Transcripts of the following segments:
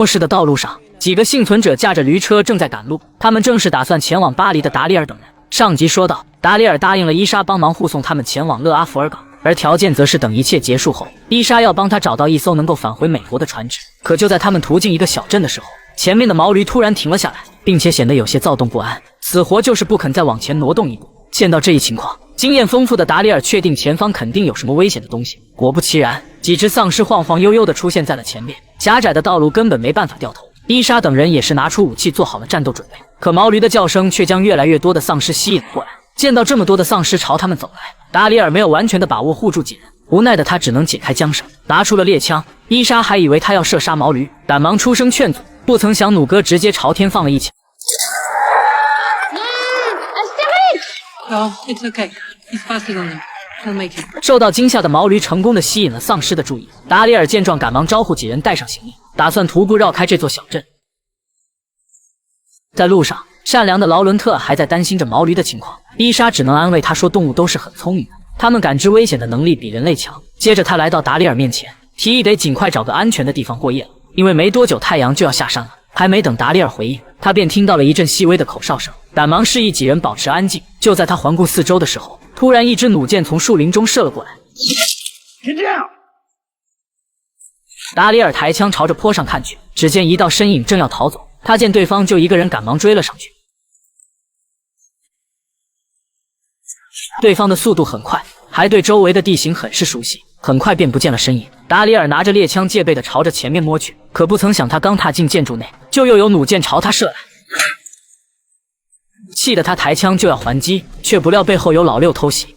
末世的道路上，几个幸存者驾着驴车正在赶路，他们正是打算前往巴黎的达里尔等人。上集说到，达里尔答应了伊莎帮忙护送他们前往勒阿弗尔港，而条件则是等一切结束后，伊莎要帮他找到一艘能够返回美国的船只。可就在他们途经一个小镇的时候，前面的毛驴突然停了下来，并且显得有些躁动不安，死活就是不肯再往前挪动一步。见到这一情况，经验丰富的达里尔确定前方肯定有什么危险的东西。果不其然，几只丧尸晃晃悠悠地出现在了前面，狭窄的道路根本没办法掉头。伊莎等人也是拿出武器做好了战斗准备，可毛驴的叫声却将越来越多的丧尸吸引过来。见到这么多的丧尸朝他们走来，达里尔没有完全的把握护住几人，无奈的他只能解开缰绳，拿出了猎枪。伊莎还以为他要射杀毛驴，赶忙出声劝阻，不曾想弩哥直接朝天放了一枪。受到惊吓的毛驴成功的吸引了丧尸的注意，达里尔见状赶忙招呼几人带上行李，打算徒步绕开这座小镇。在路上，善良的劳伦特还在担心着毛驴的情况，伊莎只能安慰他说动物都是很聪明的，他们感知危险的能力比人类强。接着他来到达里尔面前，提议得尽快找个安全的地方过夜了，因为没多久太阳就要下山了。还没等达里尔回应，他便听到了一阵细微的口哨声，赶忙示意几人保持安静。就在他环顾四周的时候，突然一支弩箭从树林中射了过来。达里尔抬枪朝着坡上看去，只见一道身影正要逃走，他见对方就一个人，赶忙追了上去。对方的速度很快，还对周围的地形很是熟悉，很快便不见了身影。达里尔拿着猎枪戒备地朝着前面摸去，可不曾想他刚踏进建筑内，就又有弩箭朝他射来。气得他抬枪就要还击，却不料背后有老六偷袭。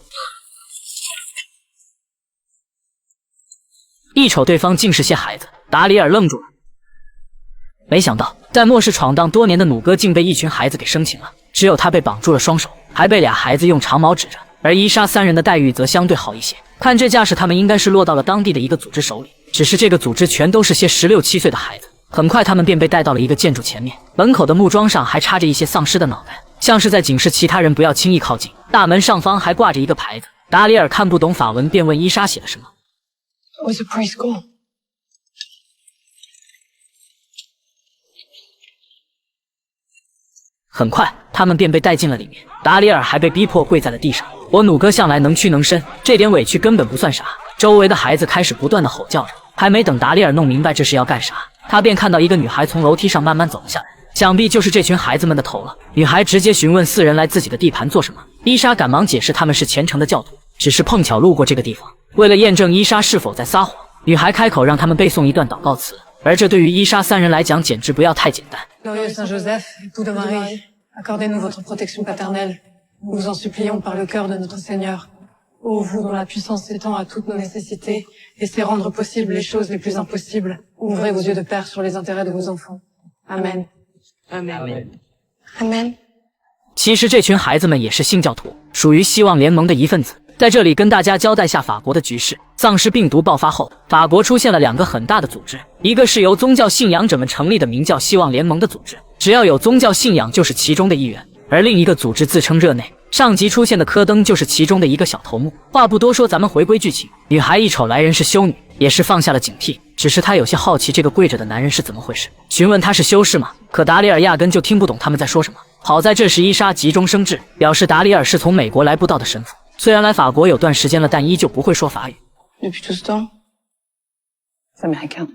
一瞅对方竟是些孩子，达里尔愣住了。没想到在末世闯荡多年的弩哥竟被一群孩子给生擒了，只有他被绑住了双手，还被俩孩子用长矛指着。而伊莎三人的待遇则相对好一些，看这架势他们应该是落到了当地的一个组织手里，只是这个组织全都是些16、17岁的孩子。很快他们便被带到了一个建筑前面，门口的木桩上还插着一些丧尸的脑袋，像是在警示其他人不要轻易靠近。大门上方还挂着一个牌子，达里尔看不懂法文，便问伊莎写了什么。很快他们便被带进了里面，达里尔还被逼迫跪在了地上。我弩哥向来能屈能伸，这点委屈根本不算啥。周围的孩子开始不断的吼叫着，还没等达里尔弄明白这是要干啥，他便看到一个女孩从楼梯上慢慢走了下来，想必就是这群孩子们的头了。女孩直接询问4人来自己的地盘做什么，伊莎赶忙解释他们是虔诚的教徒，只是碰巧路过这个地方。为了验证伊莎是否在撒谎，女孩开口让他们背诵一段祷告词，而这对于伊莎3人来讲简直不要太简单。Accordez-nous votre protection paternelle. Nous vous en supplions par le cœur de notre Seigneur. Ô vous dont la puissance s'étend à toutes nos nécessités et sait rendre possibles les choses les plus impossibles. Ouvrez vos yeux de père sur les intérêts de vos enfants. Amen. Amen. Amen. 其实这群孩子们也是信教徒，属于希望联盟的一份子。在这里跟大家交代下法国的局势。丧尸病毒爆发后，法国出现了2个很大的组织，一个是由宗教信仰者们成立的名叫希望联盟的组织，只要有宗教信仰就是其中的一员；而另一个组织自称热内，上集出现的柯登就是其中的一个小头目。话不多说，咱们回归剧情。女孩一瞅来人是修女，也是放下了警惕，只是她有些好奇这个跪着的男人是怎么回事，询问他是修士吗？可达里尔压根就听不懂他们在说什么。好在这时伊莎急中生智，表示达里尔是从美国来布道的神父，虽然来法国有段时间了，但依旧不会说法语。Depuis tout ce temps, c'est américain.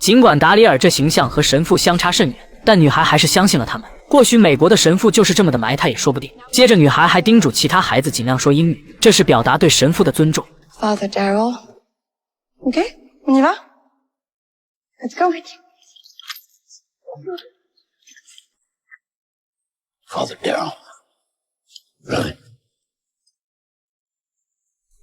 尽管达里尔这形象和神父相差甚远，但女孩还是相信了他们。或许美国的神父就是这么的埋汰也说不定。接着女孩还叮嘱其他孩子尽量说英语，这是表达对神父的尊重。Father Daryl. OK, on y va? Let's go. Father Daryl. Really?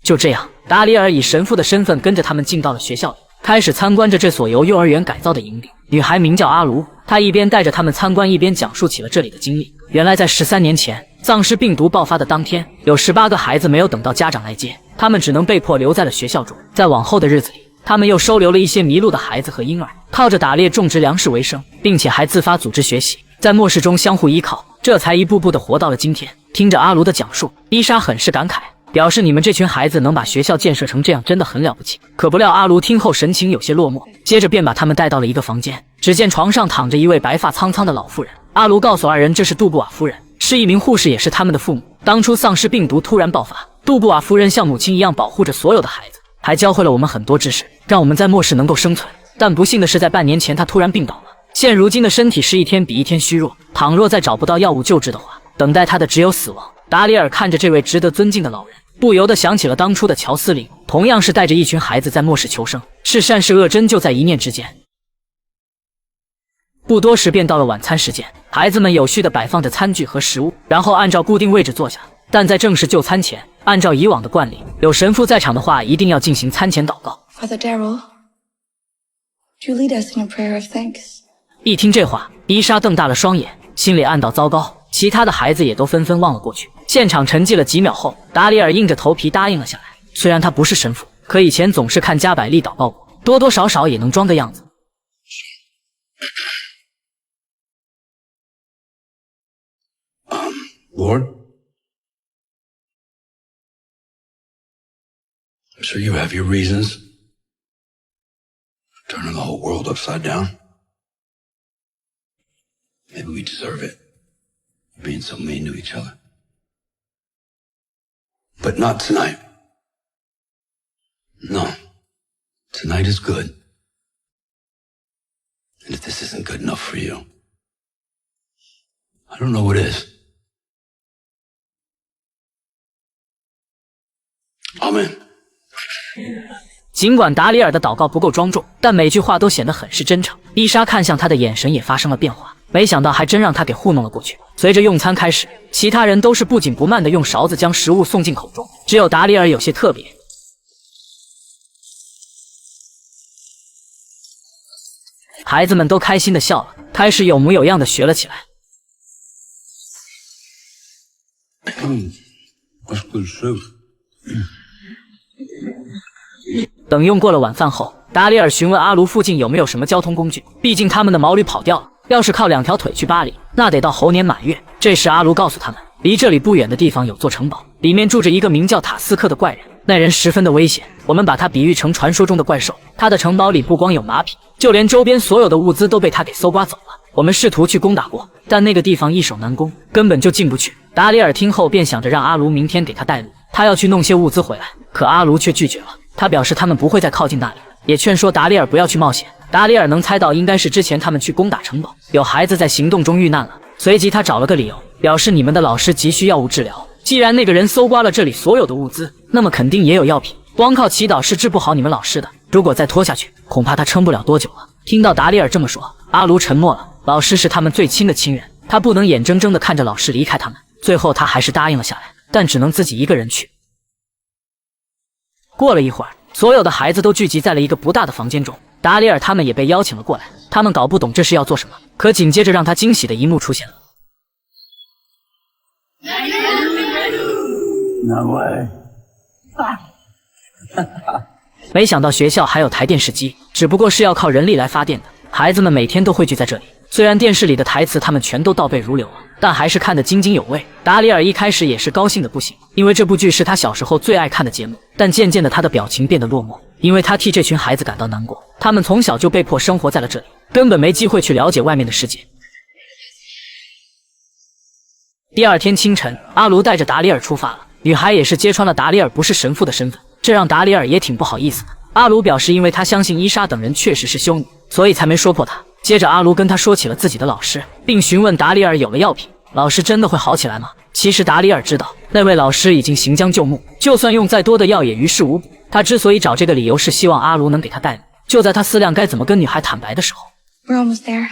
就这样，达里尔以神父的身份跟着他们进到了学校里，开始参观着这所由幼儿园改造的营地。女孩名叫阿卢，她一边带着他们参观，一边讲述起了这里的经历。原来在13年前，丧尸病毒爆发的当天，有18个孩子没有等到家长来接，他们只能被迫留在了学校中。在往后的日子里，他们又收留了一些迷路的孩子和婴儿，靠着打猎种植粮食为生，并且还自发组织学习，在末世中相互依靠，这才一步步的活到了今天。听着阿卢的讲述，伊莎很是感慨，表示你们这群孩子能把学校建设成这样，真的很了不起。可不料阿卢听后神情有些落寞，接着便把他们带到了一个房间，只见床上躺着一位白发苍苍的老妇人。阿卢告诉二人，这是杜布瓦夫人，是一名护士，也是他们的父母。当初丧尸病毒突然爆发，杜布瓦夫人像母亲一样保护着所有的孩子，还教会了我们很多知识，让我们在末世能够生存。但不幸的是，在半年前她突然病倒了，现如今的身体是一天比一天虚弱，倘若再找不到药物救治的话，等待她的只有死亡。达里尔看着这位值得尊敬的老人，不由得想起了当初的乔斯林，同样是带着一群孩子在末世求生，是善是恶真就在一念之间。不多时便到了晚餐时间，孩子们有序地摆放着餐具和食物，然后按照固定位置坐下。但在正式就餐前，按照以往的惯例，有神父在场的话，一定要进行餐前祷告。Father Darrell, do you lead us in a prayer of thanks? 一听这话，伊莎瞪大了双眼，心里暗道糟糕。其他的孩子也都纷纷望了过去。现场沉寂了几秒后，达里尔硬着头皮答应了下来。虽然他不是神父，可以前总是看加百利祷告过，多多少少也能装个样子。Lord, I'm sure you have your reasons for turning the whole world upside down. Maybe we deserve it, being so mean to each other. But not tonight. No. Tonight is good. And if this isn't good enough for you, I don't know what is. Amen. 尽管达里尔的祷告不够庄重，但每句话都显得很是真诚。伊莎看向他的眼神也发生了变化，没想到还真让他给糊弄了过去。随着用餐开始，其他人都是不紧不慢地用勺子将食物送进口中，只有达里尔有些特别。孩子们都开心地笑了，开始有模有样地学了起来。That's good soup. 等用过了晚饭后，达里尔询问阿卢附近有没有什么交通工具，毕竟他们的毛驴跑掉了，要是靠2条腿去巴黎，那得到猴年满月。这时阿卢告诉他们，离这里不远的地方有座城堡，里面住着一个名叫塔斯克的怪人，那人十分的危险，我们把他比喻成传说中的怪兽。他的城堡里不光有马匹，就连周边所有的物资都被他给搜刮走了。我们试图去攻打过，但那个地方易守难攻，根本就进不去。达里尔听后便想着让阿卢明天给他带路，他要去弄些物资回来，可阿卢却拒绝了。他表示他们不会再靠近那里，也劝说达里尔不要去冒险。达里尔能猜到应该是之前他们去攻打城堡，有孩子在行动中遇难了。随即他找了个理由，表示你们的老师急需药物治疗，既然那个人搜刮了这里所有的物资，那么肯定也有药品，光靠祈祷是治不好你们老师的。如果再拖下去，恐怕他撑不了多久了。听到达里尔这么说，阿卢沉默了。老师是他们最亲的亲人，他不能眼睁睁地看着老师离开他们。最后他还是答应了下来，但只能自己一个人去。过了一会儿，所有的孩子都聚集在了一个不大的房间中，达里尔他们也被邀请了过来。他们搞不懂这是要做什么，可紧接着让他惊喜的一幕出现了。No way. 没想到学校还有台电视机，只不过是要靠人力来发电的。孩子们每天都汇聚在这里，虽然电视里的台词他们全都倒背如流了，但还是看得津津有味。达里尔一开始也是高兴的不行，因为这部剧是他小时候最爱看的节目。但渐渐的他的表情变得落寞，因为他替这群孩子感到难过。他们从小就被迫生活在了这里，根本没机会去了解外面的世界。第二天清晨，阿卢带着达里尔出发了。女孩也是揭穿了达里尔不是神父的身份，这让达里尔也挺不好意思的。阿卢表示，因为他相信伊莎等人确实是修女，所以才没说破他。接着阿卢跟他说起了自己的老师，并询问达里尔有了药品，老师真的会好起来吗？其实达里尔知道，那位老师已经行将就木，就算用再多的药也于事无补。他之所以找这个理由，是希望阿卢能给他带路。就在他思量该怎么跟女孩坦白的时候， We're almost there.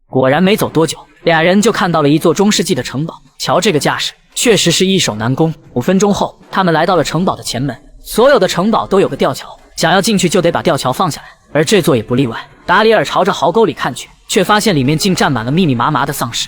果然没走多久，俩人就看到了一座中世纪的城堡。瞧这个架势，确实是易守难攻。5分钟后，他们来到了城堡的前门。所有的城堡都有个吊桥，想要进去就得把吊桥放下来，而这座也不例外。达里尔朝着壕沟里看去，却发现里面竟站满了密密麻麻的丧尸。